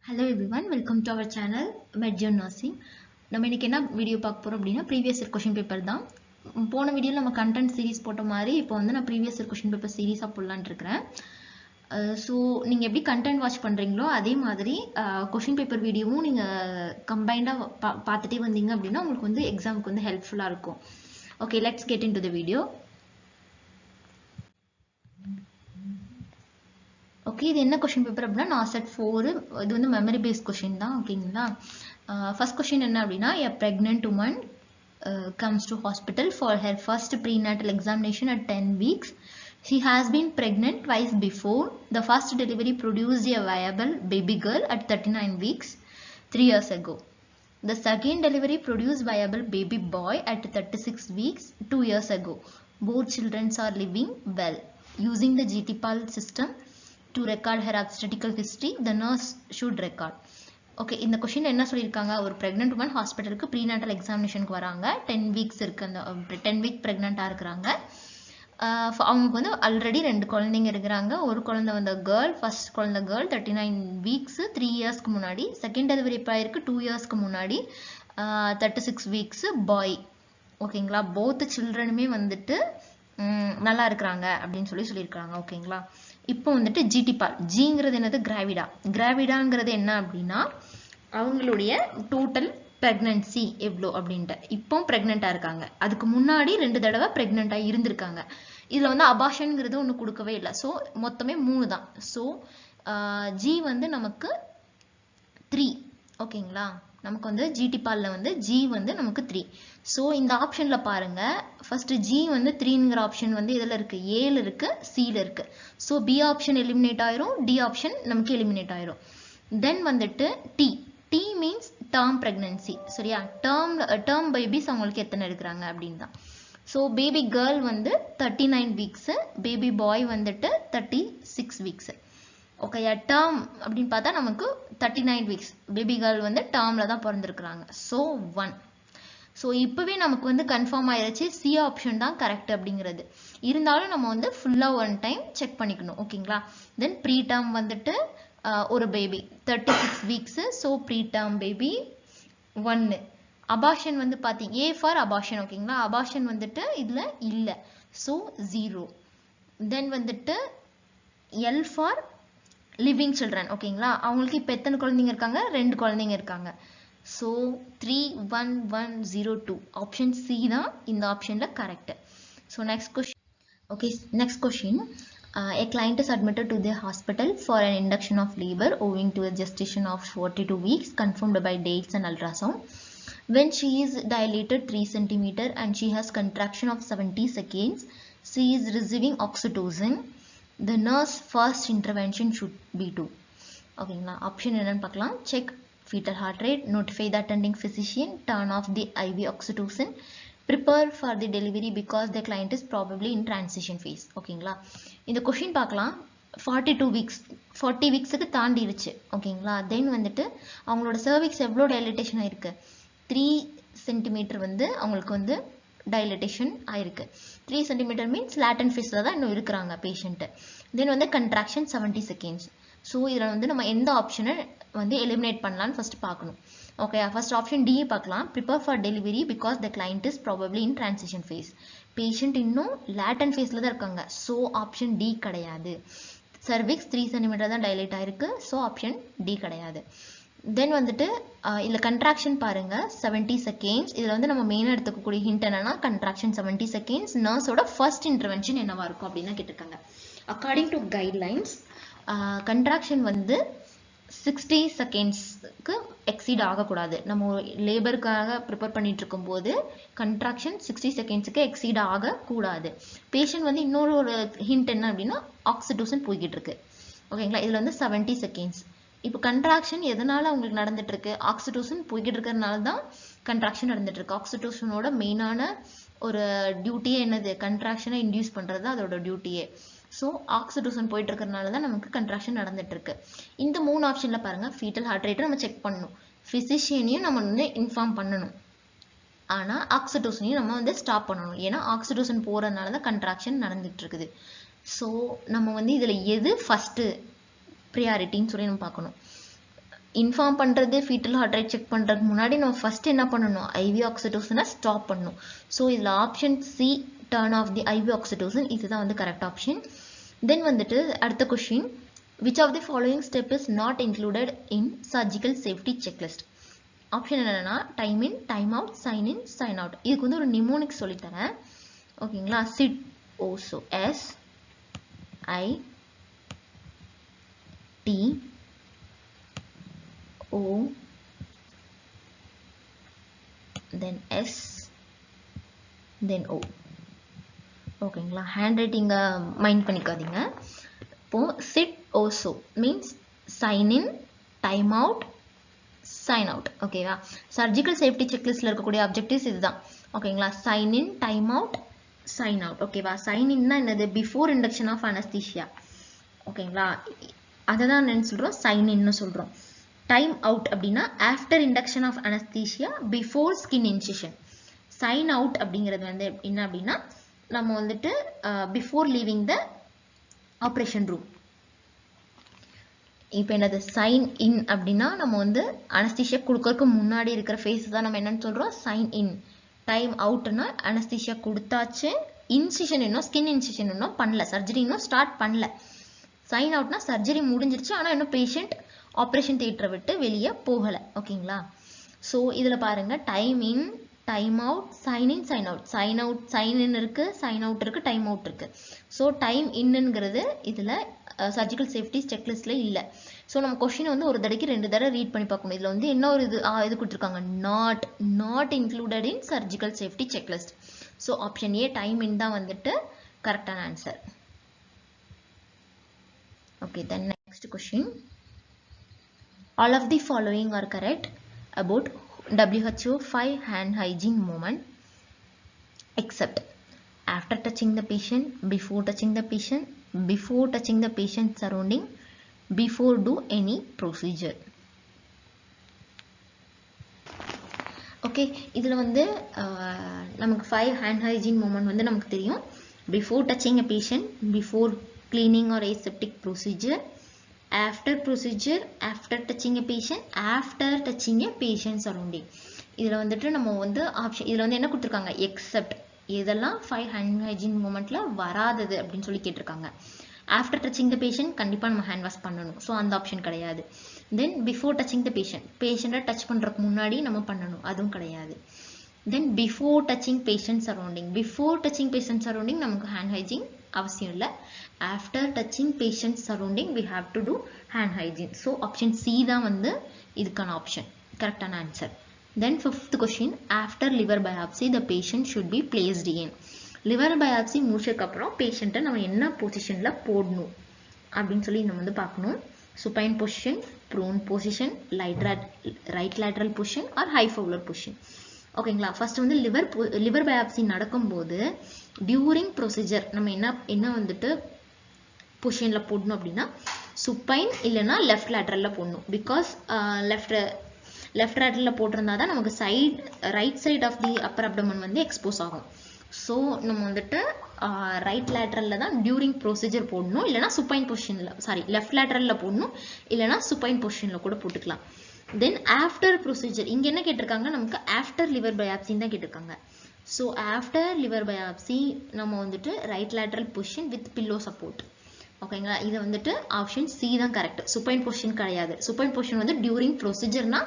Hello everyone, welcome to our channel Medjo Nursing. நம்ம இன்னைக்கு என்ன வீடியோ பார்க்க போறோம் அப்படின்னா ப்ரீவியஸ் இயர் क्वेश्चन பேப்பர் தான். போன வீடியோல நம்ம கண்டென்ட் சீரிஸ் போட்ட மாதிரி இப்போ வந்து நான் ப்ரீவியஸ் இயர் क्वेश्चन பேப்பர் சீரிஸா போடலாம்னு இருக்கேன். சோ நீங்க எப்படி கண்டென்ட் வாட்ச் பண்றீங்களோ அதே மாதிரி क्वेश्चन பேப்பர் வீடியோவும் நீங்க கம்பைன்டா பார்த்துட்டே வந்தீங்க அப்படின்னா உங்களுக்கு வந்து எக்ஸாம்க்கு வந்து ஹெல்ப்ஃபுல்லா இருக்கும். Okay, let's get into the video. Okay, இது என்ன क्वेश्चन பேப்பர் அப்படின்னா நாசெட் 4. இது வந்து மெமரி பேஸ்ட் क्वेश्चन தான். ஓகேங்களா? ஃபர்ஸ்ட் क्वेश्चन என்ன அப்படின்னா a pregnant woman comes to hospital for her first prenatal examination at 10 weeks. She has been pregnant twice before. The first delivery produced a viable baby girl at 39 weeks 3 years ago. The second delivery produced viable baby boy at 36 weeks 2 years ago. Both children are living well. Using the GTPAL system to record her obstetrical history, the nurse should record. Okay, இந்த question என்ன சொல்லியிருக்காங்க? ஒரு pregnant woman ஹாஸ்பிட்டலுக்கு prenatal எக்ஸாமினேஷனுக்கு வராங்க. 10 weeks இருக்கு, அந்த 10 week ப்ரெக்னெண்ட்டாக இருக்கிறாங்க. அவங்களுக்கு வந்து ஆல்ரெடி 2 குழந்தைங்க இருக்கிறாங்க. ஒரு குழந்தை வந்து கேர்ள், ஃபர்ஸ்ட் குழந்தை கேர்ள் 39 வீக்ஸ் 3 இயர்ஸ்க்கு முன்னாடி. செகண்ட் டெலிவரி இப்போ ஆயிருக்கு 2 இயர்ஸ்க்கு முன்னாடி 36 வீக்ஸ் பாய். ஓகேங்களா? போத் சில்ட்ரனுமே வந்துட்டு நல்லா இருக்கிறாங்க அப்படின்னு சொல்லியிருக்காங்க. ஓகேங்களா? இப்போ வந்துட்டு ஜிடிபால், ஜிங்கிறது என்னது? கிராவிடா. கிராவிடாங்கிறது என்ன அப்படின்னா அவங்களுடைய டோட்டல் பிரெக்னன்சி எவ்வளோ அப்படின்ட்டு. இப்போ பிரெக்னெண்டா இருக்காங்க, அதுக்கு முன்னாடி 2 தடவை பிரெக்னெண்டா இருந்திருக்காங்க. இதுல வந்து அபாஷன்ங்கிறது ஒன்று கொடுக்கவே இல்லை. ஸோ மொத்தமே 3 தான். ஸோ ஜி வந்து நமக்கு 3. ஓகேங்களா? நமக்கு வந்து ஜிடிபால்ல வந்து ஜி வந்து நமக்கு 3. ஸோ இந்த ஆப்ஷன்ல பாருங்க, ஃபர்ஸ்ட் ஜி வந்து 3ங்கிற ஆப்ஷன் வந்து இதில் இருக்கு, ஏல இருக்கு, சில இருக்கு. ஸோ பி ஆப்ஷன் எலிமினேட் ஆயிரும், டி ஆப்ஷன் நமக்கு எலிமினேட் ஆயிரும். தென் வந்துட்டு D. D means term pregnancy. சரியா? டேர்ம் பேபிஸ் அவங்களுக்கு எத்தனை இருக்கிறாங்க அப்படின்னு தான். ஸோ பேபி கேர்ள் வந்து 39 வீக்ஸ், பேபி பாய் வந்துட்டு 36 வீக்ஸ். ஓகே, டேர்ம் அப்படின்னு பார்த்தா நமக்கு 39 வீக்ஸ். பேபி கேர்ள் வந்து டேர்ம்ல தான் பிறந்திருக்கிறாங்க. ஸோ 1. ஸோ இப்போவே நமக்கு வந்து கன்ஃபார்ம் ஆயிடுச்சு சி ஆப்ஷன் தான் கரெக்ட் அப்படிங்கிறது. இருந்தாலும் நம்ம வந்து ஃபுல்லாக 1 டைம் செக் பண்ணிக்கணும். ஓகேங்களா? தென் ப்ரீ டேர்ம் வந்துட்டு ஒரு baby 36 weeks. So pre term baby 1. Abortion வந்து பார்த்தீங்க, ஏ ஃபார் அபாஷன். ஓகேங்களா? அபாஷன் வந்துட்டு இதில் இல்லை. ஸோ 0. தென் வந்துட்டு எல் ஃபார் லிவிங் சில்ட்ரன். ஓகேங்களா? அவங்களுக்கு இப்போ எத்தனை குழந்தைங்க இருக்காங்க? 2 குழந்தைங்க இருக்காங்க. ஸோ 31102 ஆப்ஷன் சி தான் இந்த ஆப்ஷனில் correct. So next question. Okay, next question. A client is admitted to the hospital for an induction of labor owing to a gestation of 42 weeks confirmed by dates and ultrasound. When she is dilated 3 cm and she has contraction of 70 seconds, she is receiving oxytocin. The nurse first intervention should be to. ஓகேங்களா? Option என்னன்னு பார்க்கலாம். Check fetal heart rate, notify the attending physician, turn off the IV oxytocin, prepare for the delivery because the client is probably in transition phase. ஓகேங்களா? இந்த question பார்க்கலாம். 42 weeks, 40 வீக்ஸுக்கு தாண்டிடுச்சு. ஓகேங்களா? தென் வந்துட்டு அவங்களோட cervix எவ்வளோ டைலட்டேஷன் ஆயிருக்கு? 3 சென்டிமீட்டர் வந்து அவங்களுக்கு வந்து டைலட்டேஷன் ஆயிருக்கு. 3 சென்டிமீட்டர் மீன்ஸ் லேட்டன் ஃபேஸில் தான் இன்னும் இருக்கிறாங்க பேஷண்ட்டு. தென் வந்து கன்ட்ராக்ஷன் 70 செகண்ட்ஸ். ஸோ இதில் வந்து நம்ம எந்த ஆப்ஷனை வந்து எலிமினேட் பண்ணலான்னு ஃபர்ஸ்ட் பார்க்கணும். ஓகே, ஃபர்ஸ்ட் ஆப்ஷன் டி பார்க்கலாம். Prepare for delivery because the client is probably in transition phase. Patient இன்னும் லேட்டன் ஃபேஸில் தான் இருக்காங்க. ஸோ ஆப்ஷன் டி கிடையாது. சர்விக்ஸ் 3 சென்டிமீட்டர் தான் டைலேட் ஆயிருக்கு. ஸோ ஆப்ஷன் டி கிடையாது. தென் வந்துட்டு இதில் கன்ட்ராக்ஷன் பாருங்க 70 செகண்ட்ஸ். இதில் வந்து நம்ம மெயினாக எடுத்துக்கக்கூடிய ஹிண்ட் என்னன்னா கன்ட்ராக்ஷன் 70 செகண்ட்ஸ். நர்ஸோட ஃபர்ஸ்ட் இன்டர்வென்ஷன் என்னவா இருக்கும் அப்படின்னு கேட்டிருக்காங்க. அக்கார்டிங் டு கைட்லைன்ஸ் கன்ட்ராக்ஷன் வந்து 60 செகண்ட்ஸ்க்கு எக்ஸீட் ஆகக்கூடாது. நம்ம லேபருக்காக ப்ரிப்பேர் பண்ணிட்டு இருக்கும் போது கன்ட்ராக்ஷன் 60 செகண்ட்ஸுக்கு எக்ஸீட் ஆகக்கூடாது. பேஷண்ட் வந்து இன்னொரு ஒரு ஹிண்ட் என்ன அப்படின்னா ஆக்சிடோசன் போய்கிட்டு இருக்கு. ஓகேங்களா? இதில் வந்து 70 செகண்ட்ஸ். இப்போ கன்ட்ராக்ஷன் எதனால உங்களுக்கு நடந்துட்டு இருக்கு? ஆக்சிடோசன் போய்கிட்டு இருக்கிறதுனால தான் கன்ட்ராக்ஷன் நடந்துட்டு இருக்கு. ஆக்சிடோசனோட மெயினான ஒரு டியூட்டியே என்னது? கன்ட்ராக்ஷனை இன்டியூஸ் பண்றது அதோட டியூட்டியே. ஸோ ஆக்சிடோசன் போயிட்டு இருக்கிறதுனால தான் நமக்கு கன்ட்ராக்ஷன் நடந்துட்டு இருக்கு. இந்த 3 ஆப்ஷன்ல பாருங்க, ஃபீட்டல் ஹார்ட் ரேட்டை நம்ம செக் பண்ணணும், ஃபிசிஷியனையும் நம்ம வந்து இன்ஃபார்ம் பண்ணணும். ஆனால் ஆக்சிடோசனையும் நம்ம வந்து ஸ்டாப் பண்ணணும். ஏன்னா ஆக்சிடோசன் போகிறதுனால தான் கன்ட்ராக்ஷன் நடந்துட்டு இருக்குது. ஸோ நம்ம வந்து இதில் எது ஃபர்ஸ்ட் ப்ரியாரிட்டின்னு சொல்லி நம்ம பார்க்கணும். இன்ஃபார்ம் பண்ணுறது ஃபீட்டல் ஹார்ட் ரேட் செக் பண்ணுறதுக்கு முன்னாடி நம்ம ஃபஸ்ட் என்ன பண்ணணும், ஐவி ஆக்சிடோசனை ஸ்டாப் பண்ணணும். ஸோ இதில் option C turn off the IV oxytocin இதுதான் வந்து கரெக்ட் ஆப்ஷன். தென் வந்துட்டு அடுத்த question, which of the following step is not included in surgical safety checklist. Option என்னென்னா time in, time out, sign in, sign out. இதுக்கு வந்து ஒரு mnemonic சொல்லித்தரேன் ஓகேங்களா. சிட் ஓசோ S I T O then S then O. ஓகேங்களா. Hand ரைட்டிங்கை mind பண்ணிக்காதீங்க. இப்போ chit Osho means sign in, time out, sign out. ஓகேவா. சர்ஜிக்கல் சேஃப்டி செக்லிஸ்டில் இருக்கக்கூடிய அப்ஜெக்டிவ்ஸ் இதுதான் ஓகேங்களா. Sign in, time out, sign out. ஓகேவா. சைன் இன்னா என்னது, பிஃபோர் இண்டக்ஷன் ஆஃப் அனஸ்தீஷியா ஓகேங்களா. அதை தான் என்னன்னு சொல்கிறோம், சைன் இன்னு சொல்கிறோம். டைம் அவுட் அப்படின்னா after induction of anaesthesia before skin incision. Sign out அப்படிங்கிறது வந்து என்ன அப்படின்னா நம்ம வந்துட்டு before leaving the operation room. இப்போ என்னது சைன் இன் அப்படின்னா நம்ம வந்து அனஸ்தீஷியா கொடுக்கறதுக்கு முன்னாடி இருக்கிற ஃபேஸ் தான் நம்ம என்னன்னு சொல்கிறோம், சைன் இன். டைம் அவுட்னா அனஸ்தீஷியா கொடுத்தாச்சு, இன்சிஷன் இன்னும் ஸ்கின் இன்சிஷன் இன்னும் பண்ணல, சர்ஜரி இன்னும் ஸ்டார்ட் பண்ணல. சைன் அவுட்னா சர்ஜரி முடிஞ்சிருச்சு ஆனால் இன்னும் பேஷண்ட் ஆப்ரேஷன் தியேட்டரை விட்டு வெளியே போகலை ஓகேங்களா. ஸோ இதில் பாருங்கள் time in, time out, sign in, sign out. Sign out, sign in இருக்குது, சைன் அவுட் இருக்குது, டைம் அவுட் இருக்குது. ஸோ டைம் இன்னுங்கிறது இதில் சர்ஜிக்கல் சேஃப்டி செக்லிஸ்டில் இல்லை. ஸோ நம்ம கொஷினை வந்து ஒரு தடவைக்கு 2 தடவை ரீட் பண்ணி பார்க்கணும். இதில் வந்து என்ன ஒரு இது கொடுத்துருக்காங்க, not included in surgical safety checklist. So option A time in தான் வந்துட்டு கரெக்டான answer. Okay, then next question. All of the following are correct about WHO 5 hand hygiene movement except after touching the patient, before touching the patient, before touching the patient surrounding, before do any procedure. Okay, இதில் வந்து நமக்கு 5 hand hygiene movement வந்து நமக்கு தெரியும். Before touching a patient, before cleaning or aseptic procedure, after procedure, after touching a patient, after touching a patient surrounding. இதில் வந்துட்டு நம்ம வந்து ஆப்ஷன் இதில் வந்து என்ன கொடுத்துருக்காங்க, எக்ஸப்ட் இதெல்லாம் 5 ஹேண்ட் ஹைஜீன் மூமெண்ட்டில் வராதது அப்படின்னு சொல்லி கேட்டிருக்காங்க. ஆஃப்டர் டச்சிங் த பேஷண்ட் கண்டிப்பாக நம்ம ஹேண்ட் வாஷ் பண்ணணும், ஸோ அந்த ஆப்ஷன் கிடையாது. தென் பிஃபோர் டச்சிங் த பேஷண்ட்டை டச் பண்ணுறதுக்கு முன்னாடி நம்ம பண்ணணும், அதுவும் கிடையாது. தென் பிஃபோர் டச்சிங் பேஷண்ட் சரௌண்டிங் நமக்கு ஹேண்ட் ஹைஜீன் அவசியம் இல்லை. After touching patient surrounding we have to do hand hygiene. So option C தான் வந்து இதுக்கான ஆப்ஷன் கரெக்டான answer. Then 5th question, after liver biopsy the patient should be placed in. Liver biopsy முடிச்சதுக்கப்புறம் பேஷண்ட்டை நம்ம என்ன பொசிஷனில் போடணும் அப்படின்னு சொல்லி நம்ம வந்து பார்க்கணும். supine position, prone position, right lateral position or high fowler position. ஓகேங்களா. ஃபர்ஸ்ட் வந்து லிவர் பயாப்சி நடக்கும்போது டியூரிங் ப்ரொசீஜர் நம்ம என்ன வந்துட்டு பொசிஷனில் போடணும் அப்படின்னா சுப்பைன் இல்லைன்னா லெஃப்ட் லேட்ரலில் போடணும். பிகாஸ் லெஃப்ட் லேட்ரலில் போட்டிருந்தா தான் நமக்கு right side of the upper abdomen வந்து எக்ஸ்போஸ் ஆகும். ஸோ நம்ம வந்துட்டு ரைட் லேட்ரலில் தான் டியூரிங் ப்ரொசீஜர் போடணும், இல்லைனா சுப்பைன் பொசிஷனில் லெஃப்ட் லேட்ரலில் போடணும், இல்லைனா சுப்பைன் பொசிஷனில் கூட போட்டுக்கலாம். தென் ஆஃப்டர் ப்ரொசீஜர் இங்கே என்ன கேட்டிருக்காங்க, நமக்கு ஆஃப்டர் லிவர் பயாப்சின்னு தான் கேட்டிருக்காங்க. ஸோ ஆஃப்டர் லிவர் பயாப்சி நம்ம வந்துட்டு right lateral position with pillow support. ஓகேங்களா. இதை வந்துட்டு ஆப்ஷன் சி தான் கரெக்ட். சுப்பைன் பொசிஷன் கிடையாது. சுப்பைன் பொசிஷன் வந்து டியூரிங் ப்ரொசீஜர்னா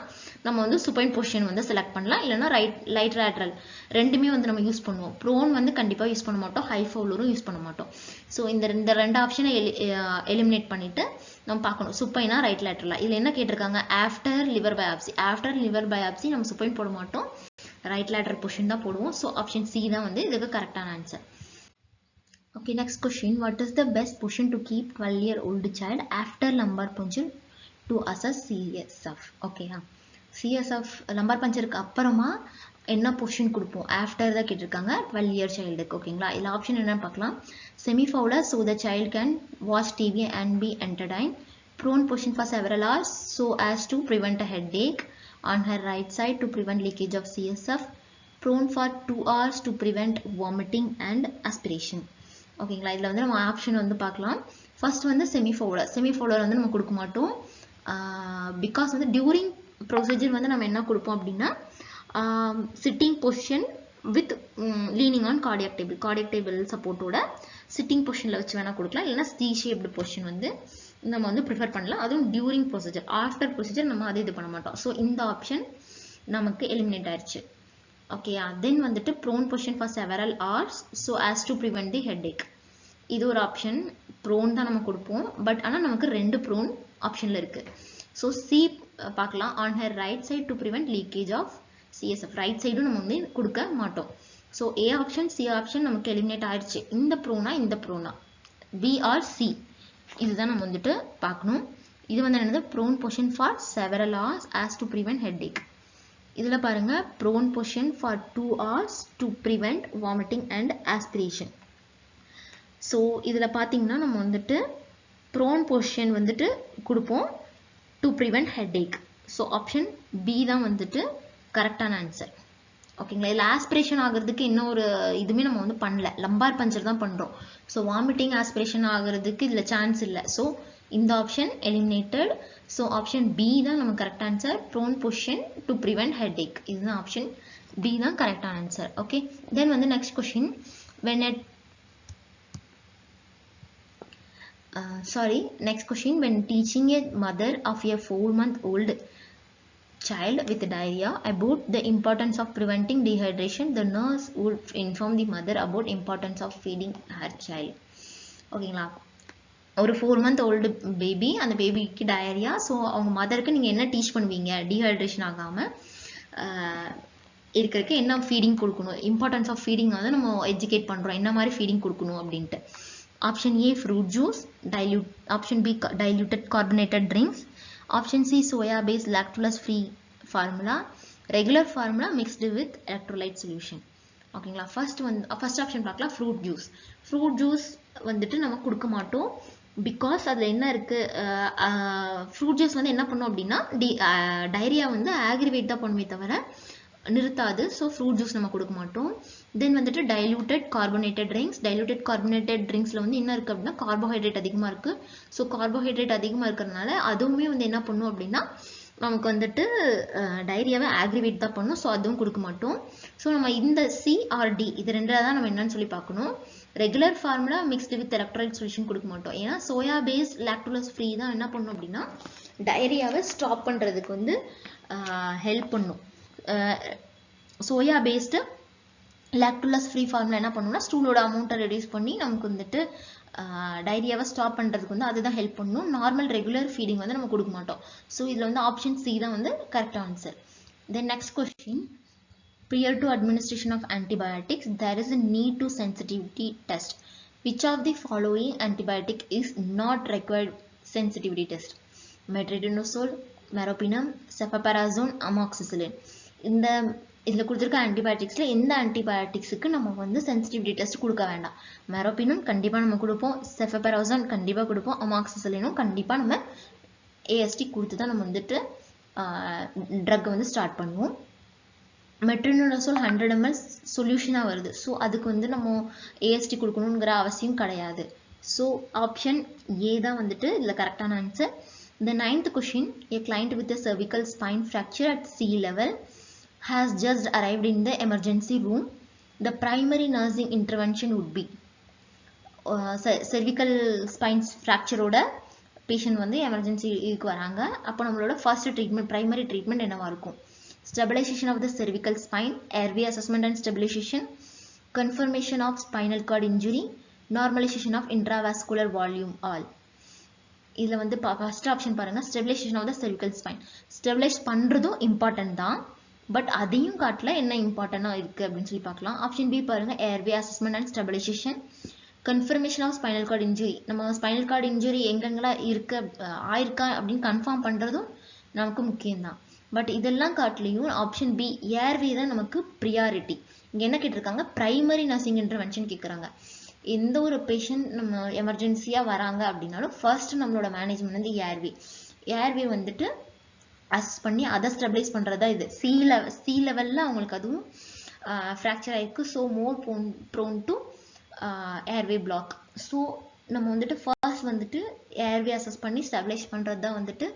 நம்ம வந்து சுப்பைன் பொசிஷன் வந்து செலக்ட் பண்ணலாம், இல்லைனா ரைட் லேட்ரல் ரெண்டுமே வந்து நம்ம யூஸ் பண்ணுவோம். ப்ரோன் வந்து கண்டிப்பாக யூஸ் பண்ண மாட்டோம், ஹை ஃபவுலரும் யூஸ் பண்ண மாட்டோம். ஸோ இந்த 2 ஆப்ஷனை எலிமினேட் பண்ணிட்டு நம்ம பார்க்கணும் சுப்பைனா ரைட் லேட்ரலா. இதில் என்ன கேட்டிருக்காங்க, ஆஃப்டர் லிவர் பயாப்சி நம்ம சுப்பைன் போட மாட்டோம், ரைட் லேட்ரல் பொசிஷன் தான் போடுவோம். ஸோ ஆப்ஷன் சி தான் வந்து இதுக்கு கரெக்டான answer. Okay, next question. What is the best position to keep 12-year-old child after lumbar puncture to assess CSF? Okay, CSF lumbar puncture அப்புறமா என்ன பொசிஷன் கொடுப்போம் ஆஃப்டர் தான் கேட்டிருக்காங்க 12 year சைல்டுக்கு. ஓகேங்களா. இதில் ஆப்ஷன் என்னன்னு பார்க்கலாம். Semi Fowler so the child can watch TV and be entertained. Prone position for several hours so as to prevent a headache on her right side to prevent leakage of CSF. Prone for 2 hours to prevent vomiting and aspiration. ஓகேங்களா. இதில் வந்து நம்ம option வந்து பார்க்கலாம். First வந்து semi Fowler வந்து நம்ம கொடுக்க மாட்டோம். பிகாஸ் வந்து டியூரிங் ப்ரொசீஜர் வந்து நம்ம என்ன கொடுப்போம் அப்படின்னா sitting position with leaning on cardiac table சப்போர்ட்டோட சிட்டிங் பொசிஷனில் வச்சு வேணால் கொடுக்கலாம், இல்லைன்னா சி ஷேப்டு பொசிஷன் வந்து நம்ம வந்து ப்ரிஃபர் பண்ணலாம். அதுவும் டியூரிங் ப்ரொசீஜர். ஆஃப்டர் ப்ரொசீஜர் நம்ம அதை இது பண்ண மாட்டோம். ஸோ இந்த ஆப்ஷன் நமக்கு எலிமினேட் ஆயிடுச்சு. ஓகே, தென் வந்துட்டு prone position for several hours so as to prevent the headache. இது ஒரு ஆப்ஷன். ப்ரோன் தான் நம்ம கொடுப்போம், பட் ஆனால் நமக்கு 2 ப்ரோன் ஆப்ஷனில் இருக்குது. ஸோ சி பார்க்கலாம். On her right side to prevent leakage of CSF. Right சைடும் நம்ம வந்து கொடுக்க மாட்டோம். So A option C option நமக்கு எலிமினேட் ஆயிடுச்சு. இந்த ப்ரோனா பி ஆர் சி, இதுதான் நம்ம வந்துட்டு பார்க்கணும். இது வந்து என்னது, prone position for several hours as to prevent headache. இதில் பாருங்க, prone position for 2 hours to prevent vomiting and aspiration. So இதில் பார்த்தீங்கன்னா நம்ம வந்துட்டு ப்ரோன் பொசிஷன் வந்துட்டு கொடுப்போம் to prevent headache. So option B தான் வந்துட்டு கரெக்டான ஆன்சர். ஓகேங்களா. இதில் ஆஸ்பிரேஷன் ஆகிறதுக்கு இன்னும் ஒரு இதுவுமே நம்ம வந்து பண்ணல, லம்பார் பஞ்சர் தான் பண்ணுறோம். ஸோ வாமிட்டிங் ஆஸ்பிரேஷன் ஆகிறதுக்கு இதில் சான்ஸ் இல்லை. ஸோ இந்த option eliminated. So option B தான் நம்ம correct answer, prone position to prevent headache. இதுதான் ஆப்ஷன் பி தான் கரெக்டான ஆன்சர். ஓகே, தென் வந்து next question. Next question. When teaching a mother of a 4-month-old child with diarrhea about the importance of preventing dehydration, the nurse would inform the mother about importance of feeding her child. ஓகேங்களா. ஒரு 4-month-old baby, அந்த பேபிக்கு diarrhoea. So அவங்க மதருக்கு நீங்கள் என்ன teach பண்ணுவீங்க, dehydration ஆகாமல் இருக்கிறதுக்கு என்ன ஃபீடிங் கொடுக்கணும், இம்பார்ட்டன்ஸ் ஆஃப் ஃபீடிங் வந்து நம்ம எஜுகேட் பண்ணுறோம், என்ன மாதிரி ஃபீடிங் கொடுக்கணும் அப்படின்ட்டு. Option A, fruit juice, option B, diluted carbonated drinks, option C, soya based lactose free formula, regular formula mixed with electrolyte solution. ஓகேங்களா. ஃபர்ஸ்ட் ஆப்ஷன் பார்க்கலாம், ஃப்ரூட் ஜூஸ். ஃப்ரூட் ஜூஸ் வந்துட்டு நம்ம கொடுக்க மாட்டோம், பிகாஸ் அதில் என்ன இருக்குது, ஃப்ரூட் ஜூஸ் வந்து என்ன பண்ணும் அப்படின்னா டைரியா வந்து ஆக்ரிவேட் தான் பண்ணுமே தவிர நிறுத்தாது. ஸோ ஃப்ரூட் ஜூஸ் நம்ம கொடுக்க மாட்டோம். தென் வந்துட்டு டைலூட்டட் கார்பனேட்டட் ட்ரிங்க்ஸில் வந்து என்ன இருக்குது அப்படின்னா கார்போஹைட்ரேட் அதிகமாக இருக்குது. ஸோ கார்போஹைட்ரேட் அதிகமாக இருக்கிறதுனால அதுவுமே வந்து என்ன பண்ணும் அப்படின்னா நமக்கு வந்துட்டு டைரியாவை ஆக்ரிவேட் தான் பண்ணும். ஸோ அதுவும் கொடுக்க மாட்டோம். ஸோ நம்ம இந்த சிஆர்டி இது ரெண்டில் தான் நம்ம என்னன்னு சொல்லி பார்க்கணும். Regular formula mixed with electrolyte solution கொடுக்க மாட்டோம். ஏன்னா சோயா பேஸ்ட் லாக்டோலஸ் ஃப்ரீ தான் என்ன பண்ணும் அப்படின்னா டைரியாவை ஸ்டாப் பண்ணுறதுக்கு வந்து ஹெல்ப் பண்ணும். சோயா பேஸ்டு லாக்டோலஸ் ஃப்ரீ ஃபார்முலா என்ன பண்ணுவோம்னா ஸ்டூலோட அமௌண்ட்டை ரெடியூஸ் பண்ணி நமக்கு வந்துட்டு டைரியாவை ஸ்டாப் பண்ணுறதுக்கு வந்து அதுதான் ஹெல்ப் பண்ணும். நார்மல் ரெகுலர் ஃபீடிங் வந்து நம்ம கொடுக்க மாட்டோம். ஸோ இதில் வந்து ஆப்ஷன் சி தான் வந்து correct answer. Then next question. Prior to administration of antibiotics, there is a need to sensitivity test. Which of the following antibiotic is not required sensitivity test? Metronidazole, meropenem, cefoperazone, amoxicillin. இந்த இதில் கொடுத்துருக்க ஆன்டிபயோட்டிக்ஸில் எந்த ஆன்டிபயோட்டிக்ஸுக்கு நம்ம வந்து sensitivity test கொடுக்க வேண்டாம்? மெரோபினும் கண்டிப்பாக நம்ம கொடுப்போம், செஃபபெராசோன் கண்டிப்பாக கொடுப்போம், அமாக்சிசிலினும் கண்டிப்பாக நம்ம ஏஎஸ்டி கொடுத்து தான் நம்ம வந்துட்டு ட்ரக் வந்து ஸ்டார்ட் பண்ணுவோம். மெட்ரோனிடாசோல் 100 ml சொல்யூஷனாக வருது. ஸோ அதுக்கு வந்து நம்ம ஏஎஸ்டி கொடுக்கணுங்கிற அவசியம் கிடையாது. ஸோ ஆப்ஷன் ஏ தான் வந்துட்டு இதில் கரெக்டான answer. The 9th question. A client with a cervical spine fracture at sea level has just arrived in the emergency room. The primary nursing intervention would be cervical spine fracture ஓட patient வந்து எமர்ஜென்சிக்கு வராங்க. அப்போ நம்மளோட first treatment, primary treatment என்னவா இருக்கும்? Stabilization of the cervical spine, airway assessment and stabilization, confirmation of spinal cord injury, normalization of intravascular volume. All இதில் வந்து ஃபர்ஸ்ட் ஆப்ஷன் பாருங்கள், stabilisation of the cervical spine. Stabilise பண்ணுறதும் important தான், but அதையும் காட்டல என்ன இம்பார்ட்டண்டாக இருக்குது அப்படின்னு சொல்லி பார்க்கலாம். ஆப்ஷன் பி பாருங்கள், airway assessment and stabilisation, confirmation of spinal cord injury. நம்ம ஸ்பைனல் கார்டு இன்ஜுரி எங்கெங்கெல்லாம் ஆயிருக்கா அப்படின்னு கன்ஃபார்ம் பண்ணுறதும் நமக்கு முக்கியம்தான். பட் இதெல்லாம் காட்டிலையும் ஆப்ஷன் பி ஏர்வே தான் நமக்கு ப்ரியாரிட்டி. இங்கே என்ன கேட்டிருக்காங்க, ப்ரைமரி நர்சிங் இன்டர்வென்ஷன் கேட்குறாங்க. எந்த ஒரு பேஷண்ட் நம்ம எமர்ஜென்சியாக வராங்க அப்படின்னாலும் ஃபர்ஸ்ட் நம்மளோட மேனேஜ்மெண்ட் வந்து ஏர்வே வந்துட்டு அசஸ் பண்ணி அதை ஸ்டெபிலைஸ் பண்ணுறதா இது. சி லெவலில் அவங்களுக்கு அதுவும் ஃப்ராக்சர் ஆகிருக்கு. So more prone to airway block. So நம்ம வந்துட்டு ஃபர்ஸ்ட் வந்துட்டு ஏர்வே அசஸ் பண்ணி ஸ்டெபிலைஸ் பண்ணுறது தான் வந்துட்டு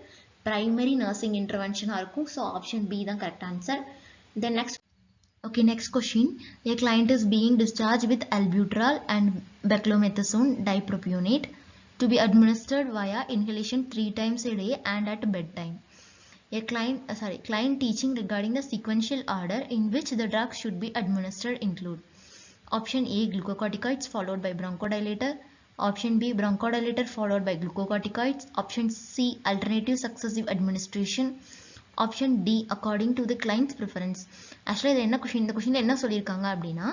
primary nursing intervention இருக்கும். So option B தான் correct answer. Then next question. A client is being discharged with albuterol and beclomethasone dipropionate to be administered via inhalation 3 times a day and at bedtime. A client teaching regarding the sequential order in which the drug should be administered include option A, glucocorticoids followed by bronchodilator, option B, bronchodilator followed by glucocorticoids, option C, alternative successive administration, option D, according to the client's preference. Actually இது என்ன question, இந்த கொஸ்டின்ல என்ன சொல்லியிருக்காங்க அப்படின்னா,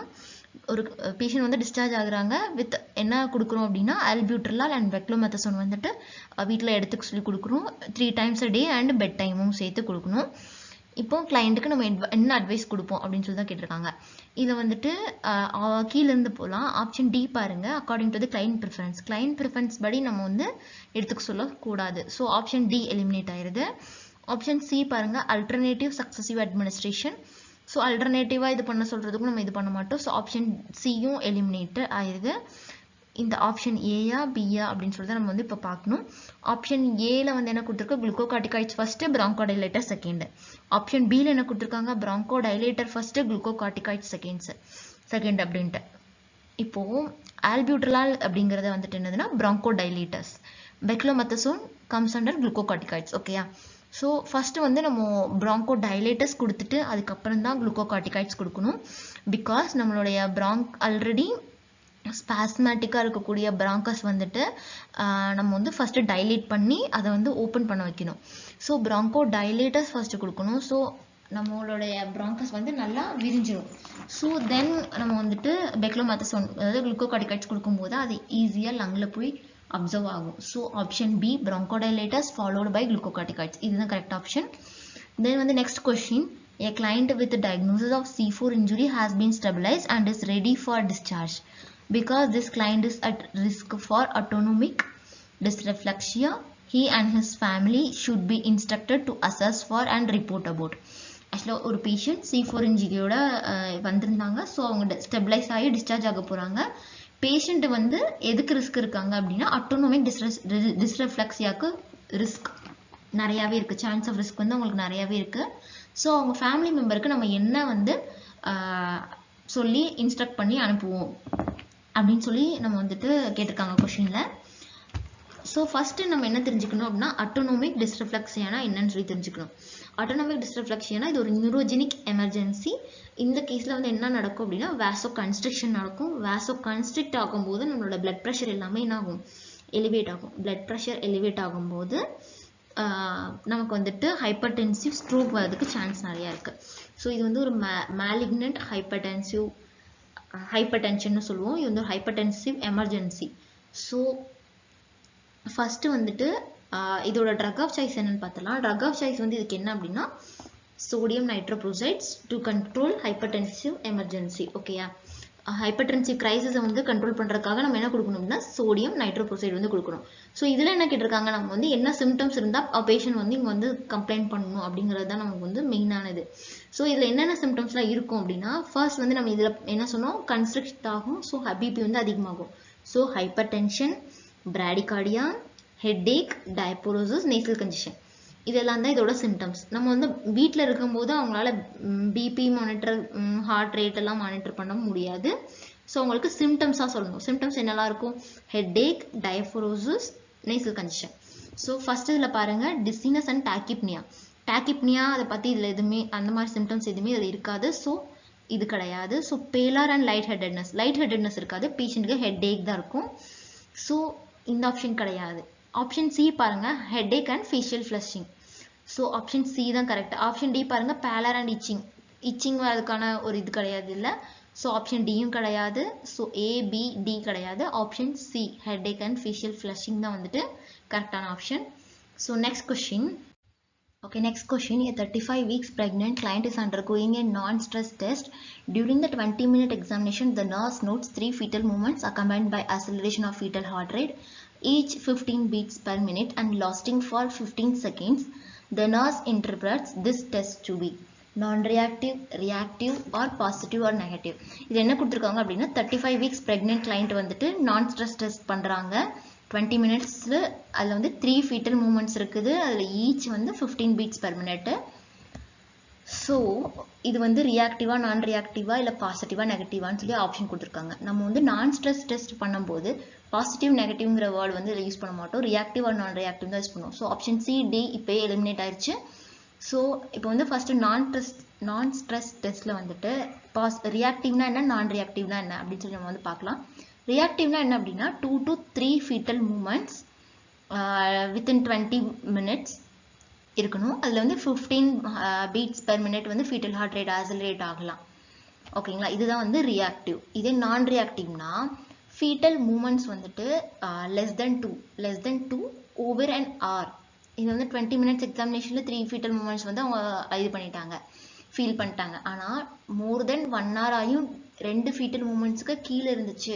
ஒரு patient வந்து discharge ஆகுறாங்க வித் என்ன கொடுக்குறோம் அப்படின்னா ஆல்பியூட்ரலால் அண்ட் பெக்லோமெத்தசோன் வந்துட்டு வீட்டில் எடுத்துக்க சொல்லி கொடுக்குறோம் 3 times a day and bed டைமும் சேர்த்து கொடுக்கணும். இப்போ கிளைண்ட்டுக்கு நம்ம என்ன அட்வைஸ் கொடுப்போம் அப்படின்னு சொல்லி தான் கேட்டிருக்காங்க. இதை வந்துட்டு கீழேருந்து போகலாம். ஆப்ஷன் டி பாருங்க, according to the client preference. Client preference படி நம்ம வந்து எடுத்துக்க சொல்லக்கூடாது. ஸோ ஆப்ஷன் டி எலிமினேட் ஆயிருது. ஆப்ஷன் சி பாருங்க, அல்டர்னேட்டிவ் சக்சசிவ் அட்மினிஸ்ட்ரேஷன். ஸோ அல்டர்னேட்டிவாக இது பண்ண சொல்கிறதுக்கும் நம்ம இது பண்ண மாட்டோம். ஸோ ஆப்ஷன் சியும் எலிமினேட் ஆயிருது. இந்த ஆப்ஷன் ஏயா பியா அப்படின்னு சொல்லிட்டு நம்ம வந்து இப்போ பார்க்கணும். ஆப்ஷன் ஏல வந்து என்ன கொடுத்துருக்கு, குளுக்கோகார்டிகாய்ட்ஸ் ஃபர்ஸ்ட், பிராங்கோடைலேட்டர் செகண்ட். ஆப்ஷன் பியில் என்ன கொடுத்துருக்காங்க, பிராங்கோடைலேட்டர் ஃபர்ஸ்ட், குளுக்கோகார்டிகாய்ட்ஸ் செகண்ட் அப்படின்ட்டு. இப்போ ஆல்பியூட்ரலால் அப்படிங்கிறத வந்துட்டு என்னதுன்னா பிராங்கோடைலேட்டர்ஸ், பெக்லோமெத்தசோன் கம்ஸ் அண்டர் குளுக்கோகார்டிகாய்ட்ஸ். ஓகேயா? ஸோ ஃபர்ஸ்ட் வந்து நம்ம பிராங்கோடைலேட்டர்ஸ் கொடுத்துட்டு அதுக்கப்புறம் தான் குளுக்கோகார்டிகாய்ட்ஸ் கொடுக்கணும். பிகாஸ் நம்மளுடைய ஆல்ரெடி ஸ்பாஸ்மேட்டிக்காக இருக்கக்கூடிய பிராங்கஸ் வந்துட்டு நம்ம வந்து ஃபஸ்ட்டு டைலேட் பண்ணி அதை வந்து ஓப்பன் பண்ண வைக்கணும். ஸோ பிராங்கோ டைலேட்டர்ஸ் ஃபஸ்ட்டு கொடுக்கணும். ஸோ நம்மளுடைய பிராங்கஸ் வந்து நல்லா விரிஞ்சிடும். ஸோ தென் நம்ம வந்துட்டு பெக்லோமெத்தசோன் அதாவது குளுக்கோகார்டிகாய்ட்ஸ் கொடுக்கும்போது அது ஈஸியாக லங்கில் போய் அப்சர்வ் ஆகும். So option B, bronchodilators followed by glucocorticoids, இதுதான் கரெக்ட் ஆப்ஷன். தென் வந்து next question. A client with a diagnosis of C4 injury has been stabilized and is ready for discharge. Because this client is at risk for autonomic dysreflexia, he and his family should be instructed to assess for and report about. Actually ஒரு patient C4 injuryயோட வந்திருந்தாங்க. So அவங்க stabilise ஆகி discharge ஆக போகிறாங்க. Patient வந்து எதுக்கு risk இருக்காங்க அப்படின்னா அட்டோனோமிக் டிஸ்ரெஃப்ளெக்சியாவுக்கு ரிஸ்க் நிறையாவே இருக்குது. சான்ஸ் ஆஃப் ரிஸ்க் வந்து அவங்களுக்கு நிறையாவே இருக்குது. ஸோ அவங்க ஃபேமிலி மெம்பருக்கு நம்ம என்ன வந்து சொல்லி இன்ஸ்ட்ரக்ட் பண்ணி அனுப்புவோம் அப்படின்னு சொல்லி நம்ம வந்துட்டு கேட்டிருக்காங்க கொஷினில். ஸோ ஃபஸ்ட்டு நம்ம என்ன தெரிஞ்சுக்கணும் அப்படின்னா அட்டோனோமிக் டிஸ்ரெஃப்ளெக்சியானா என்னன்னு சொல்லி தெரிஞ்சுக்கணும். அட்டோனோமிக் டிஸ்ரெஃப்ளெக்சியானா இது ஒரு நியூரோஜெனிக் எமர்ஜென்சி. இந்த கேஸில் வந்து என்ன நடக்கும் அப்படின்னா வேசோ கன்ஸ்ட்ரிக்ஷன் நடக்கும். வேசோ கன்ஸ்ட்ரிக்ட் ஆகும்போது நம்மளோட பிளட் ப்ரெஷர் எல்லாமே என்ன ஆகும், எலிவேட் ஆகும். பிளட் ப்ரெஷர் எலிவேட் ஆகும்போது நமக்கு வந்துட்டு ஹைப்பர்டென்சிவ் ஸ்ட்ரோக் வரதுக்கு சான்ஸ் நிறையா இருக்குது. ஸோ இது வந்து ஒரு மேலிக்னன்ட் ஹைப்பர்டென்ஷன் சொல்லுவோம். இது வந்து ஒரு ஹைப்பர்டென்சிவ் எமர்ஜென்சி. ஸோ ஃபஸ்ட்டு வந்துட்டு இதோட ட்ரக் ஆஃப் சாய்ஸ் என்னன்னு பார்த்தலாம். ட்ரக் ஆஃப் சாய்ஸ் வந்து இதுக்கு என்ன அப்படின்னா sodium nitroprussides to control hypertensive emergency. ஓகேயா? ஹைப்பர்டென்சிவ் கிரைசிஸை வந்து கண்ட்ரோல் பண்ணுறதுக்காக நம்ம என்ன கொடுக்கணும் அப்படின்னா சோடியம் நைட்ரோப்ரோசைட் வந்து கொடுக்கணும். ஸோ இதில் என்ன கேட்டிருக்காங்க, நம்ம வந்து என்ன சிம்டம்ஸ் இருந்தால் பேஷண்ட் வந்து இங்கே வந்து கம்ப்ளைண்ட் பண்ணணும் அப்படிங்கிறது தான் நமக்கு வந்து மெயினானது. ஸோ இதில் என்னென்ன சிம்டம்ஸ்லாம் இருக்கும் அப்படின்னா ஃபர்ஸ்ட் வந்து நம்ம இதில் என்ன சொன்னோம், கன்ஸ்ட்ரிக்ட் ஆகும். ஸோ பிபி வந்து அதிகமாகும். So hypertension, bradycardia, headache, diaphoresis, nasal congestion, இதெல்லாம் தான் இதோட சிம்டம்ஸ். நம்ம வந்து வீட்டில் இருக்கும்போது அவங்களால பிபி மானிட்டர், ஹார்ட் ரேட் எல்லாம் மானிட்டர் பண்ண முடியாது. ஸோ அவங்களுக்கு சிம்டம்ஸாக சொல்லணும். சிம்டம்ஸ் என்னெல்லாம் இருக்கும், headache, diaphoresis, nasal congestion. So first இதில் பாருங்கள் டிசினஸ் அண்ட் டாக்கிப்னியா. டாக்கிப்னியா அதை பற்றி இதில் எதுவுமே அந்த மாதிரி சிம்டம்ஸ் எதுவுமே இதில் இருக்காது. ஸோ இது கிடையாது. ஸோ பேலர் அண்ட் லைட் ஹெட்டட்னஸ் இருக்காது. பேஷண்ட்டுக்கு ஹெட்ஏக் தான் இருக்கும். ஸோ இந்த ஆப்ஷன் கிடையாது. ஆப்ஷன் சி பாருங்க, headache and facial flushing. So option C தான் கரெக்ட். ஆப்ஷன் டி பாருங்க, பேலர் அண்ட் இச்சிங் வரதுக்கான ஒரு இது கிடையாது இல்லை. ஸோ ஆப்ஷன் டியும் கிடையாது. ஸோ ஏ, பி, டி கிடையாது. Option C headache and facial flushing தான் வந்துட்டு கரெக்டான option. So next question. Okay, next question. A 35 weeks pregnant client is undergoing a non-stress test. During the 20-minute examination, the nurse notes 3 fetal movements accompanied by acceleration of fetal heart rate, each 15 beats per minute and lasting for 15 seconds. The nurse interprets this test to be non-reactive, reactive or positive or negative. இது என்ன கொடுத்திருக்காங்க அப்படின்னா 35 weeks pregnant client வந்துட்டு non-stress test பண்றாங்க. 20 மினிட்ஸில் அதில் வந்து 3 foetal moments இருக்குது. அதில் ஈச் வந்து 15 beats per minute. ஸோ இது வந்து ரியாக்டிவா நான் ரியாக்டிவா இல்லை பாசிட்டிவா நெகட்டிவான்னு சொல்லி ஆப்ஷன் கொடுத்துருக்காங்க. நம்ம வந்து நான் ஸ்ட்ரெஸ் டெஸ்ட் பண்ணும்போது பாசிட்டிவ் நெகட்டிவ்ங்கிற வேர்டு வந்து யூஸ் பண்ண மாட்டோம், ரியாக்டிவ் ஆர் நான் ரியாக்டிவ் தான் யூஸ் பண்ணுவோம். ஸோ ஆப்ஷன் சி டி இப்போயே எலிமினேட் ஆயிடுச்சு. ஸோ இப்போ வந்து ஃபர்ஸ்ட் நான் ஸ்ட்ரெஸ் டெஸ்ட்டில் வந்துட்டு ரியாக்டிவ்னா என்ன நான் ரியாக்டிவ்னா என்ன அப்படின்னு சொல்லி நம்ம வந்து பார்க்கலாம். ரியாக்டிவ்னா என்ன அப்படின்னா 2 to 3 foetal moments within 20 minutes இருக்கணும். அதில் வந்து 15 beats per minute வந்து ஃபீட்டல் ஹார்ட் ரேட் ஆக்சலரேட் ஆகலாம். ஓகேங்களா, இதுதான் வந்து ரியாக்டிவ். இதே நான் ரியாக்டிவ்னா ஃபீட்டல் மூமெண்ட்ஸ் வந்துட்டு less than 2 over an hour. இது வந்து 20 minutes எக்ஸாமினேஷனில் 3 ஃபீட்டல் மூமெண்ட்ஸ் வந்து அவங்க இது பண்ணிட்டாங்க, ஃபீல் பண்ணிட்டாங்க. ஆனால் மோர் தென் 1 hour ஆகியும் 2 ஃபீட்டல் மூமெண்ட்ஸுக்கு கீழே இருந்துச்சு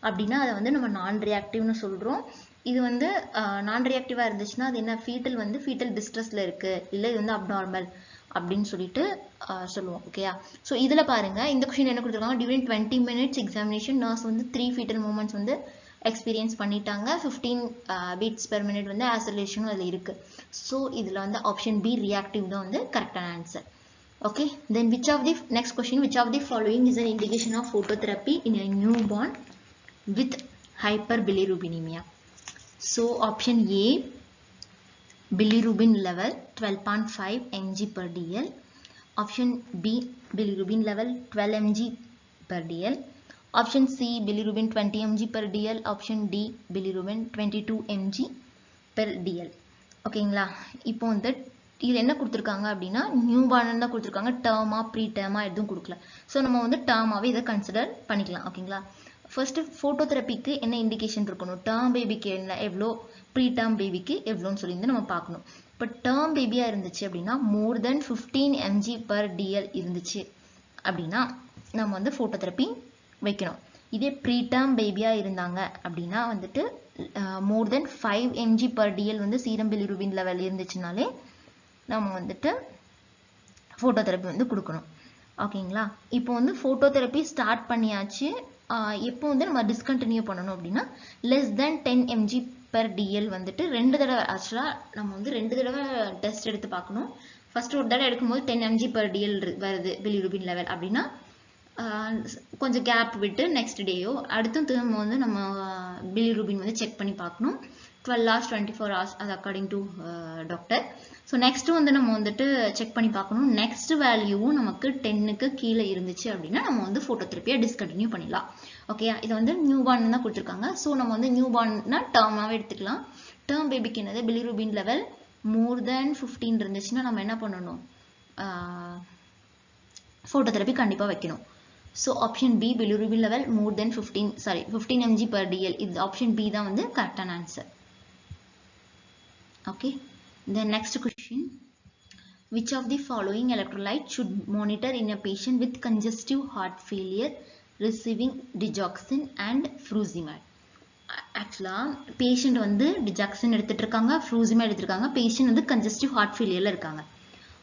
அப்படின்னா அதை வந்து நம்ம நான் ரியாக்டிவ்னு சொல்கிறோம். இது வந்து நான் ரியாக்டிவாக இருந்துச்சுன்னா அது என்ன, ஃபீட்டல் வந்து ஃபீட்டல் டிஸ்ட்ரெஸில் இருக்குது, இல்லை இது வந்து அப்நார்மல் அப்படின்னு சொல்லிட்டு சொல்லுவோம். ஓகேயா, ஸோ இதில் பாருங்கள் இந்த கொஷின் என்ன கொடுத்துருக்காங்க, டியூரிங் 20 minutes எக்ஸாமினேஷன் நர்ஸ் வந்து 3 ஃபீட்டல் மூமெண்ட்ஸ் வந்து எக்ஸ்பீரியன்ஸ் பண்ணிட்டாங்க, 15 beats per minute வந்து ஆக்சலரேஷனும் அதில் இருக்குது. ஸோ இதில் வந்து ஆப்ஷன் பி ரியாக்டிவ் தான் வந்து கரெக்டான answer. Okay, then next question, which of the following is an indication of phototherapy in a newborn with hyperbilirubinemia? So option A, bilirubin level 12.5 mg per dl. Option B, bilirubin level 12 mg per dl. Option C, bilirubin 20 mg per dl. Option D, bilirubin 22 mg per dl. ஓகேங்களா, இப்போ வந்து இதில் என்ன கொடுத்துருக்காங்க அப்படின்னா new born தான் கொடுத்துருக்காங்க, டேர்மா pre டேர்மா எதுவும் கொடுக்கல. ஸோ நம்ம வந்து டேர்மாவே இதை கன்சிடர் பண்ணிக்கலாம். ஓகேங்களா, ஃபர்ஸ்ட் ஃபோட்டோதெரப்பிக்கு என்ன இண்டிகேஷன் இருக்கணும், டேர்ம் பேபிக்கு என்ன எவ்வளோ, ப்ரீ டேர்ம் பேபிக்கு எவ்வளோன்னு சொல்லி நம்ம பார்க்கணும். இப்போ டேர்ம் பேபியாக இருந்துச்சு அப்படின்னா மோர் தென் 15 mg per dl இருந்துச்சு அப்படின்னா நம்ம வந்து ஃபோட்டோதெரப்பி வைக்கணும். இதே ப்ரீ டேர்ம் பேபியாக இருந்தாங்க அப்படின்னா வந்துட்டு மோர் தென் 5 mg per dl வந்து சீரம் பிலிருபின் லெவல் இருந்துச்சுனாலே நம்ம வந்துட்டு ஃபோட்டோதெரப்பி வந்து கொடுக்கணும். ஓகேங்களா, இப்போ வந்து ஃபோட்டோதெரப்பி ஸ்டார்ட் பண்ணியாச்சு. எப்போ வந்து நம்ம டிஸ்கண்டினியூ பண்ணணும் அப்படின்னா less than 10 mg per dl வந்துட்டு 2 தடவை, ஆக்சுவலாக நம்ம வந்து 2 தடவை டெஸ்ட் எடுத்து பார்க்கணும். ஃபர்ஸ்ட் ஒரு தடவை எடுக்கும்போது 10 mg per dl வருது பிலிருபின் லெவல் அப்படின்னா கொஞ்சம் கேப் விட்டு நெக்ஸ்ட் டேயோ அடுத்தும் திரும்ப வந்து நம்ம பிலிருபின் வந்து செக் பண்ணி பார்க்கணும். 12 hours 24 hours அது according to doctor. So next வந்து நம்ம வந்துட்டு செக் பண்ணி பார்க்கணும். நெக்ஸ்ட் வேல்யூவும் நமக்கு 10க்கு கீழே இருந்துச்சு அப்படின்னா நம்ம வந்து ஃபோட்டோதெரப்பியை டிஸ்கண்டினியூ பண்ணிடலாம். ஓகே, இதை வந்து நியூ பார்ன் தான் கொடுத்துருக்காங்க. ஸோ நம்ம வந்து நியூ பார்ன்னா டேர்மாகவே எடுத்துக்கலாம். டேர்ம் பேபிக்கு என்னது பிலிருபின் லெவல் மோர் தேன் 15 இருந்துச்சுன்னா நம்ம என்ன பண்ணணும், ஃபோட்டோதெரப்பி கண்டிப்பாக வைக்கணும். So option B bilirubin level more than 15 mg per dl, இது ஆப்ஷன் பி தான் வந்து கரெக்டான answer. Okay, the next question, which of the following electrolyte should monitor in a patient with congestive heart failure receiving digoxin and furosemide? ஆக்சுவலா patient வந்து digoxin எடுத்துட்டு இருக்காங்க, ஃப்ரூசிமைட் எடுத்திருக்காங்க, patient வந்து கன்ஜஸ்டிவ் ஹார்ட் ஃபெயிலியர்ல இருக்காங்க.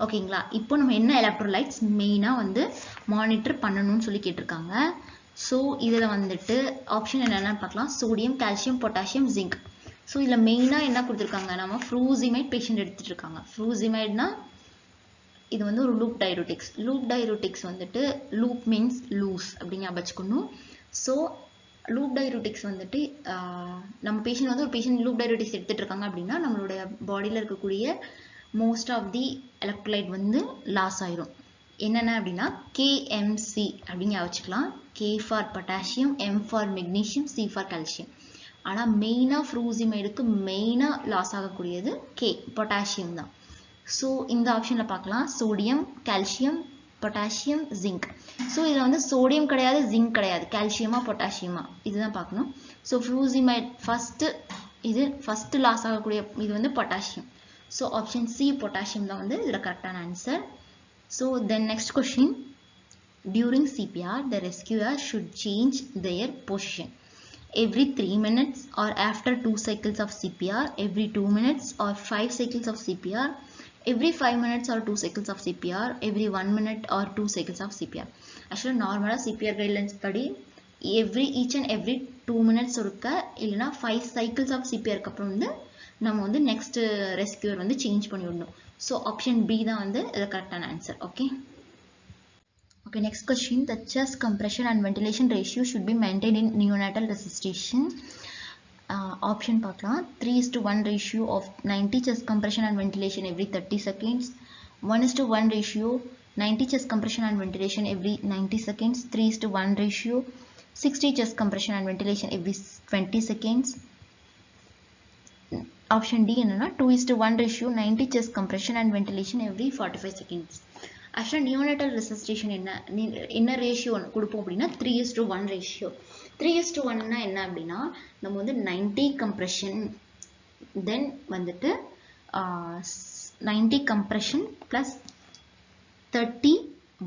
ஓகேங்களா, இப்போ நம்ம என்ன எலக்ட்ரோலைட்ஸ் மெயினாக வந்து மானிட்டர் பண்ணணும்னு சொல்லி கேட்டிருக்காங்க. ஸோ இதில் வந்துட்டு ஆப்ஷன் என்னென்னு பார்க்கலாம், sodium, calcium, potassium, zinc. So இதில் மெயினாக என்ன கொடுத்துருக்காங்க, நம்ம ஃப்ரூசிமைட் பேஷண்ட் எடுத்துகிட்டு இருக்காங்க. ஃப்ரூசிமைட்னா இது வந்து ஒரு லூப் டைரோட்டிக்ஸ். லூப் டைரோட்டிக்ஸ் வந்துட்டு லூப் மீன்ஸ் லூஸ் அப்படின்னு வச்சுக்கணும். ஸோ லூப் டைரோட்டிக்ஸ் வந்துட்டு நம்ம பேஷண்ட் வந்து ஒரு பேஷண்ட் லூப் டைரோட்டிக்ஸ் எடுத்துகிட்டு இருக்காங்க அப்படின்னா நம்மளுடைய பாடியில் இருக்கக்கூடிய மோஸ்ட் ஆஃப் தி எலக்ட்ரோலைட் வந்து லாஸ் ஆயிரும். என்னென்ன அப்படின்னா கேஎம்சி அப்படின்னு வச்சுக்கலாம். K for potassium, M for magnesium, C for calcium. ஆனால் மெயினாக ஃப்ரூசிமைடுக்கு மெயினாக லாஸ் ஆகக்கூடியது கே, பொட்டாசியம் தான். ஸோ இந்த ஆப்ஷனில் பார்க்கலாம், sodium, calcium, potassium, zinc. So இதில் வந்து சோடியம் கிடையாது, ஜிங்க் கிடையாது, கால்சியமா பொட்டாசியமா இதுதான் பார்க்கணும். ஸோ ஃப்ரூசிமைட் ஃபஸ்ட்டு லாஸ் ஆகக்கூடிய இது வந்து potassium. So option C potassium தான் வந்து இதில் கரெக்டான answer. So then next question, during CPR the rescuer should change their position every 3 minutes or after 2 cycles of CPR, every 2 minutes or 5 cycles of CPR, every 5 minutes or 2 cycles of CPR, every 1 minute or 2 cycles of CPR. Actually normal CPR guidelines படி each and every 2 minutes ஒருக்க இல்லைனா 5 cycles of CPRக்கு அப்புறம் வந்து நம்ம வந்து next rescuer வந்து change பண்ணி விடணும். So option B தான் வந்து இது கரெக்டான answer. Okay. Okay, next question. The chest compression and ventilation ratio should be maintained in neonatal resuscitation. Option பார்க்கலாம். 3:1 ratio of 90 chest compression and ventilation every 30 seconds. 1:1 ratio 90 chest compression and ventilation every 90 seconds. 3:1 ratio 60 chest compression and ventilation every 20 seconds. Option D என்னன்னா 2:1 ratio 90 chest compression and ventilation every 45 seconds. Actually neonatal resuscitation என்ன ratio கொடுப்போம் அப்படின்னா 3:1 ratio. 3:1 என்ன அப்படின்னா நம்ம வந்து 90 compression then வந்துட்டு 90 compression plus 30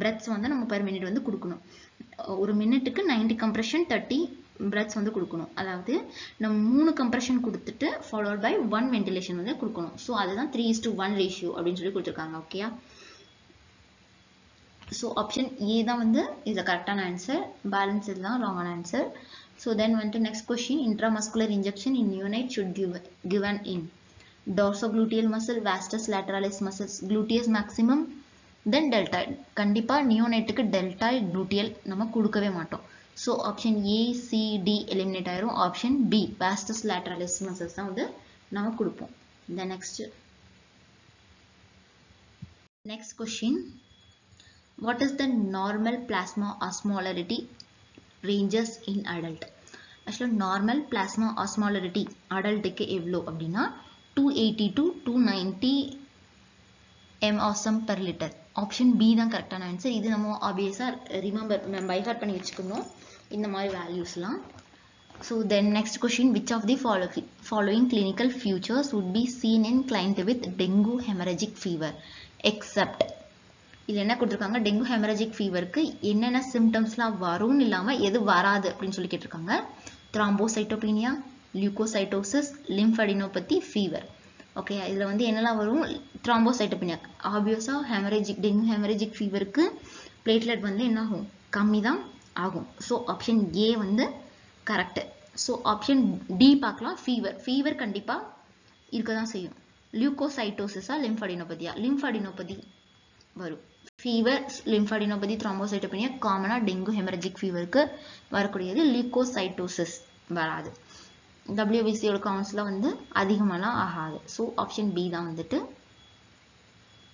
breaths வந்து நம்ம per minute வந்து கொடுக்கணும். ஒரு மினிட்டுக்கு 90 compression 30 breaths வந்து கொடுக்கணும். அதாவது நம்ம 3 compression கொடுத்துட்டு followed by 1 ventilation வந்து கொடுக்கணும். ஸோ அதுதான் 3:1 ரேஷியோ அப்படின்னு சொல்லி கொடுத்துருக்காங்க. ஓகேயா? ஸோ ஆப்ஷன் ஏ தான் வந்து இது கரெக்டான ஆன்சர். பேலன்ஸ் இதுதான் ராங்கான ஆன்சர். ஸோ தென் வந்துட்டு next question. Intramuscular injection in neonate should given in dorsogluteal muscle, vastus lateralis muscles, gluteus maximum, then deltoid. கண்டிப்பா நியோனைட்டுக்கு டெல்டாய்ட் குளூட்டியல் நம்ம கொடுக்கவே மாட்டோம். So option A C D eliminate ஆயிரும். Option B vastus lateralis muscles தான் வந்து நம்ம கொடுப்போம். Then next question. What is the normal plasma osmolarity ranges in adult? Actually normal plasma osmolarity adult க்கு எவ்வளோ அப்படின்னா 280 to 290 mosm per liter. Option B தான் கரெக்டான ஆன்சர். இது நம்ம ஆப்வியஸாக பைஹார்ட் பண்ணி வச்சுக்கணும் இந்த மாதிரி வேல்யூஸ்லாம். So then next question. which of the following clinical features would be seen in client with dengue hemorrhagic fever except இது என்ன கொடுத்துருக்காங்க? டெங்கு ஹெமரஜிக் ஃபீவருக்கு என்னென்ன சிம்டம்ஸ்லாம் வரும்னு இல்லாமல் எது வராது அப்படின்னு சொல்லி கேட்டிருக்காங்க. Thrombocytopenia, leukocytosis, லிம்ஃபடினோபதி, fever. ஓகே, இதில் வந்து என்னெல்லாம் வரும்? த்ராம்போசைட்டோபீனியா ஆப்வியஸாக டெங்கு ஹெமரஜிக் ஃபீவருக்கு பிளேட்லெட் வந்து என்ன ஆகும்? கம்மி தான் ஆகும். ஸோ ஆப்ஷன் ஏ வந்து கரெக்டு. ஸோ ஆப்ஷன் டி பார்க்கலாம். ஃபீவர் கண்டிப்பாக இருக்க தான் செய்யும். லியூகோசைட்டோசிஸா லிம்ஃபடினோபதியா? லிம்ஃபடினோபதி வரும். ஃபீவர், லிம்ஃபடினோபதி, த்ராம்போசைட்டோபீனியா காமனாக டெங்கு ஹெமரஜிக் ஃபீவருக்கு வரக்கூடியது. லியூகோசைட்டோசிஸ் வராது. டபிள்யூபிசியோட கவுன்ஸ்லாம் வந்து அதிகமாகலாம் ஆகாது. ஸோ ஆப்ஷன் பி தான் வந்துட்டு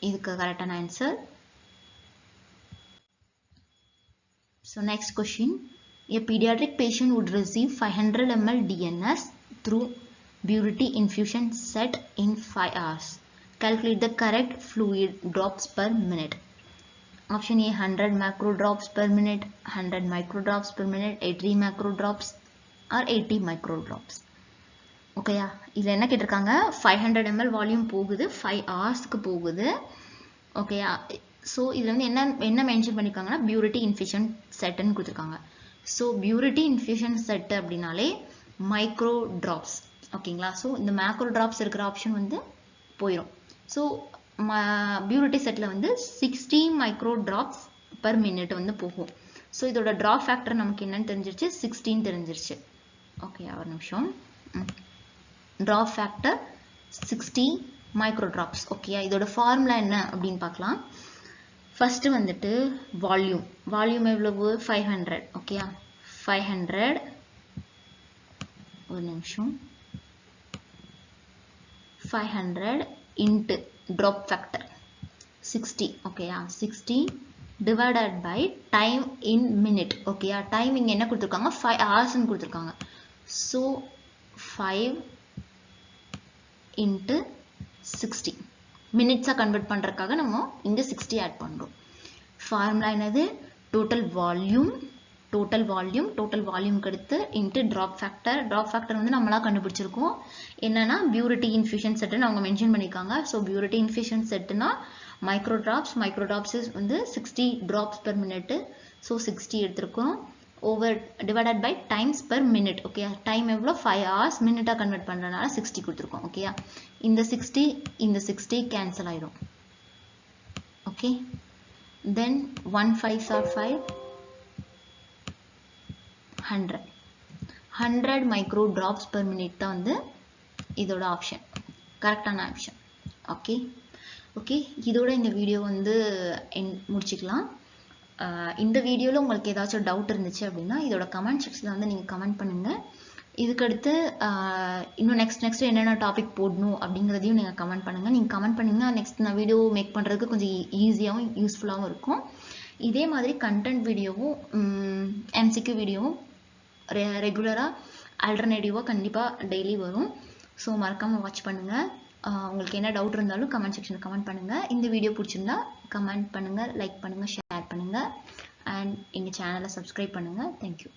இதுக்கு கரெக்டான answer. So next question. A pediatric patient would receive 500 ml DNS through Burette infusion set in 5 hours. Calculate the correct fluid drops per minute. Option A 100 macro drops per minute, 100 micro drops per minute, 80 macro drops or 80 micro drops. ஓகேயா? இதில் என்ன கேட்டிருக்காங்க? 500 ml volume போகுது, 5 ஹவர்ஸ்க்கு போகுது. ஓகேயா? So இதில் வந்து என்ன மென்ஷன் பண்ணியிருக்காங்கன்னா பியூரிட்டி இன்ஃபியூஷன் செட்டுன்னு கொடுத்துருக்காங்க. ஸோ பியூரிட்டி இன்ஃபியூஷன் செட்டு அப்படின்னாலே மைக்ரோ ட்ராப்ஸ். ஓகேங்களா? ஸோ இந்த மேக்ரோ ட்ராப்ஸ் இருக்கிற ஆப்ஷன் வந்து போயிடும். ஸோ பியூரிட்டி செட்டில் வந்து 60 மைக்ரோ ட்ராப்ஸ் பர் மினிட் வந்து போகும். ஸோ இதோட ட்ராப் ஃபேக்டர் நமக்கு என்னன்னு தெரிஞ்சிருச்சு? 16 தெரிஞ்சிருச்சு. ஓகே, ஒரு நிமிஷம். Drop factor 60 micro drops. ஓகேயா? இதோட ஃபார்முலா என்ன அப்படின்னு பார்க்கலாம். ஃபர்ஸ்ட் வந்துட்டு வால்யூம் எவ்வளவு? 500. ஓகேயா? 500 ஒரு நிமிஷம் 500 into drop factor 60. ஓகேயா? 60 divided by time in minute. ஓகேயா? டைமிங் என்ன கொடுத்துருக்காங்க? 5 hours கொடுத்துருக்காங்க. ஸோ 5 into 60 மினிட்ஸாக கன்வெர்ட் பண்ணுறதுக்காக நம்ம இங்கே 60 ஆட் பண்ணுறோம். ஃபார்முலா என்னது? டோட்டல் வால்யூம்க்கு அடுத்து இன்ட்டு ட்ராப் ஃபேக்டர் வந்து நம்மளாக கண்டுபிடிச்சிருக்கோம். என்னன்னா பியூரிட்டி இன்ஃபியூஷன் செட்டுன்னு அவங்க மென்ஷன் பண்ணியிருக்காங்க. ஸோ பியூரிட்டி இன்ஃபியூஷன் செட்டுனா மைக்ரோ ட்ராப்ஸ் வந்து 60 ட்ராப்ஸ் பெர் மினிட். ஸோ 60 எடுத்திருக்கோம். Over divided by times per minute. Okay, time எவ்வளோ? 5 hours. மினிட்டாக கன்வெர்ட் பண்ணுறதுனால 60 கொடுத்துருக்கோம். ஓகேயா? இந்த 60 கேன்சல் ஆயிடும். Okay, then 1 5s are 5, 100 100 micro drops per minute தான் வந்து இதோட ஆப்ஷன், கரெக்டான ஆப்ஷன். ஓகே ஓகே, இதோட இந்த வீடியோ வந்து முடிச்சுக்கலாம். இந்த வீடியோவில் உங்களுக்கு ஏதாச்சும் டவுட் இருந்துச்சு அப்படின்னா இதோட கமெண்ட் செக்ஷனில் வந்து நீங்கள் கமெண்ட் பண்ணுங்கள். இதுக்கடுத்து இன்னும் நெக்ஸ்ட் என்னென்ன டாபிக் போடணும் அப்படிங்கிறதையும் நீங்கள் கமெண்ட் பண்ணுங்கள். நீங்கள் கமெண்ட் பண்ணிங்கன்னா நெக்ஸ்ட் நான் வீடியோ மேக் பண்ணுறதுக்கு கொஞ்சம் ஈஸியாகவும் யூஸ்ஃபுல்லாகவும் இருக்கும். இதே மாதிரி கண்டென்ட் வீடியோவும் எம்சிக்யூ வீடியோவும் ரெகுலராக ஆல்டர்னேட்டிவாக கண்டிப்பாக டெய்லி வரும். ஸோ மறக்காமல் வாட்ச் பண்ணுங்கள். உங்களுக்கு என்ன டவுட் இருந்தாலும் கமெண்ட் செக்ஷனில் கமெண்ட் பண்ணுங்கள். இந்த வீடியோ பிடிச்சிருந்தா கமெண்ட் பண்ணுங்கள், லைக் பண்ணுங்கள், ஷேர் பண்ணுங்கள், அண்ட் எங்கள் சேனலை சப்ஸ்கிரைப் பண்ணுங்கள். தேங்க்யூ.